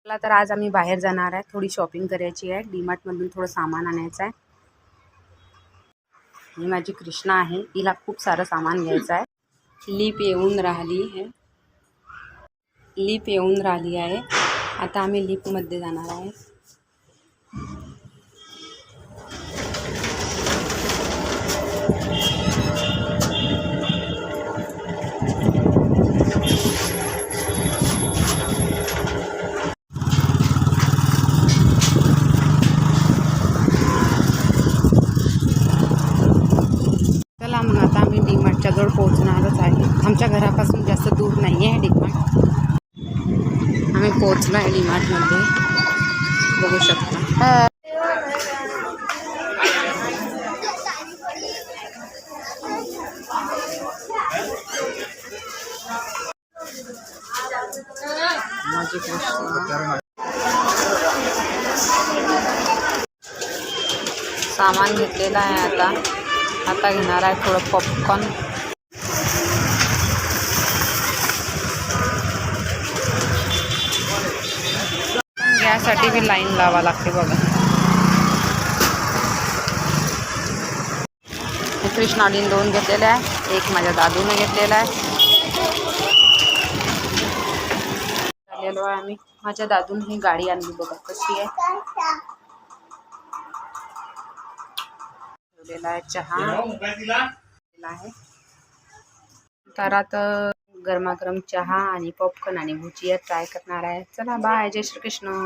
चला तर आज आम्ही बाहेर जाणार आहे, थोडी शॉपिंग करायची आहे, डीमार्टमधून थोडं सामान आणायचं आहे. ही माझी कृष्णा आहे, तिला खूप सारं सामान घ्यायचं आहे. लीप येऊन राहिली आहे. आता आम्ही लिपमध्ये जाणार आहे. चला मग आता आम्ही डीमार्टच्या जवळ पोहोचणारच आहे. आमच्या घरापासून जास्त दूर नाही आहे डीमार्ट. आम्ही पोहोचलो आहे डीमार्टमध्ये, बघू शकता. माझी कृष्णा सामान घेतलेलं आहे. आता घेणार आहे थोडं पॉपकॉर्न. यासाठी बी लाईन लावा लागते बघा. कृष्णाडीन 2 घेतलेले आहे, एक माझ्या दादूने घेतलेला आहे. आलेलो आहे आम्ही. माझ्या दादून ही गाडी आणली बघा कशी आहे. ठेवलेला आहे चहा आहे. तर आता गरमागरम चहा आणि पॉपकॉर्न आणि भुजिया ट्राय करणार आहे. चला बाय, जय श्री कृष्ण.